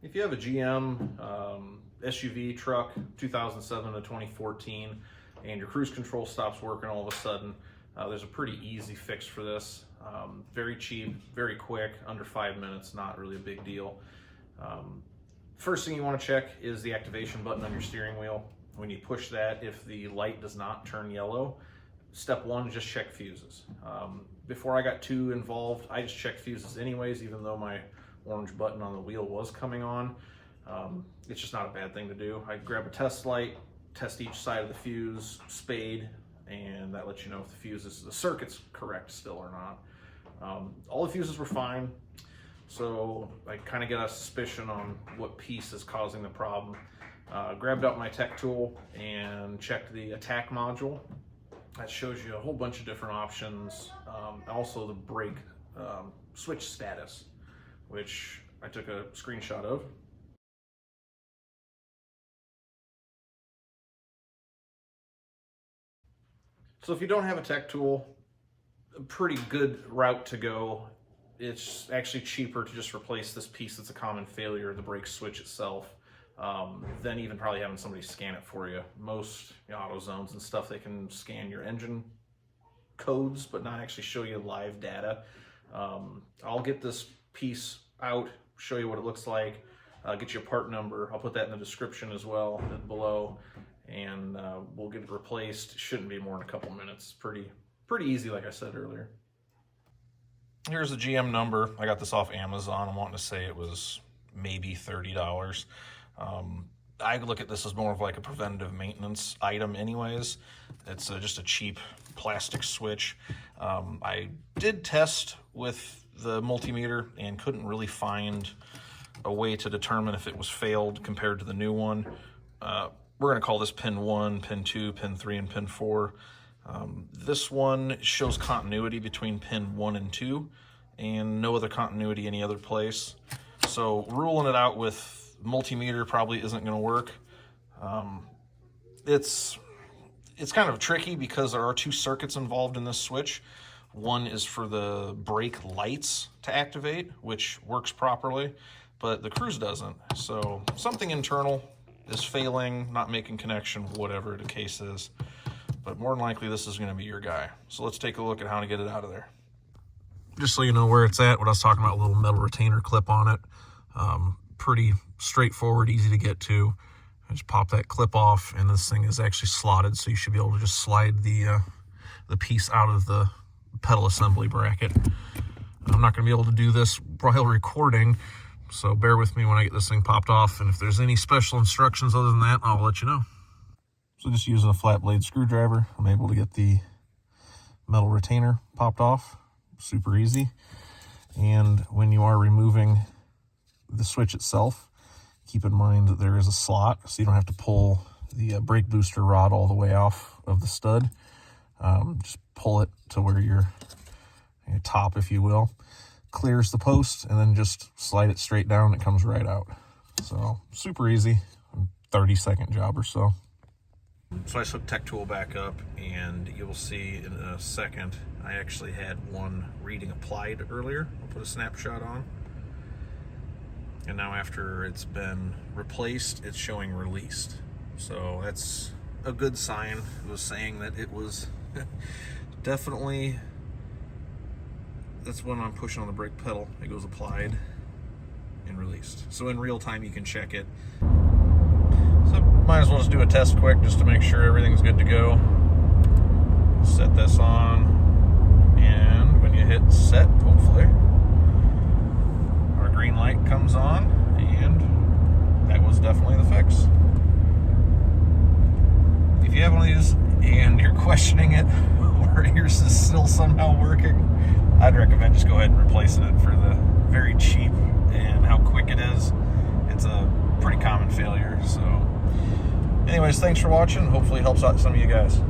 If you have a GM SUV truck, 2007 to 2014, and your cruise control stops working all of a sudden, there's a pretty easy fix for this. Very cheap, very quick, under 5 minutes, not really a big deal. First thing you want to check is the activation button on your steering wheel. When you push that, if the light does not turn yellow, step one, just check fuses. Before I got too involved, I just checked fuses anyways, even though my orange button on the wheel was coming on. It's just not a bad thing to do. I grab a test light, test each side of the fuse, spade, and that lets you know if the circuit's correct still or not. All the fuses were fine, so I kind of get a suspicion on what piece is causing the problem. Grabbed out my tech tool and checked the attack module. That shows you a whole bunch of different options. Also the brake switch status, which I took a screenshot of. So if you don't have a tech tool, a pretty good route to go. It's actually cheaper to just replace this piece that's a common failure, the brake switch itself, than even probably having somebody scan it for you. Most AutoZones and stuff, they can scan your engine codes, but not actually show you live data. I'll get this piece out, show you what it looks like, get you a part number. I'll put that in the description as well below, and we'll get it replaced. It shouldn't be more than a couple minutes. Pretty easy, like I said earlier. Here's the GM number. I got this off Amazon. I'm wanting to say it was maybe $30. I look at this as more of like a preventative maintenance item anyways. It's just a cheap plastic switch. I did test with the multimeter and couldn't really find a way to determine if it was failed compared to the new one. We're going to call this pin 1, pin 2, pin 3, and pin 4. This one shows continuity between pin 1 and 2 and no other continuity any other place. So ruling it out with multimeter probably isn't going to work. It's kind of tricky because there are two circuits involved in this switch. One is for the brake lights to activate, which works properly, but the cruise doesn't. So something internal is failing, not making connection, whatever the case is. But more than likely this is going to be your guy. So let's take a look at how to get it out of there. Just so you know where it's at, what I was talking about, a little metal retainer clip on it. Pretty straightforward, easy to get to. I just pop that clip off, and this thing is actually slotted, so you should be able to just slide the piece out of the pedal assembly bracket. I'm not going to be able to do this while recording, so bear with me when I get this thing popped off, and if there's any special instructions other than that, I'll let you know. So just using a flat blade screwdriver, I'm able to get the metal retainer popped off. Super easy. And when you are removing the switch itself, keep in mind that there is a slot, so you don't have to pull the brake booster rod all the way off of the stud. Just pull it to where your top, if you will, clears the post, and then just slide it straight down. It comes right out. So super easy, 30-second job or so. So I hooked Tech Tool back up, and you'll see in a second I actually had one reading applied earlier. I'll put a snapshot on. And now after it's been replaced, it's showing released. So that's a good sign. It was saying that it was definitely, that's when I'm pushing on the brake pedal. It goes applied and released. So in real time you can check it. So might as well just do a test quick just to make sure everything's good to go. Set this on, and when you hit set, hopefully, our green light comes on, and that was definitely the fix. If you have one of these and you're questioning it, or yours is still somehow working, I'd recommend just go ahead and replacing it for the very cheap and how quick it is. It's a pretty common failure. So anyways, thanks for watching. Hopefully it helps out some of you guys.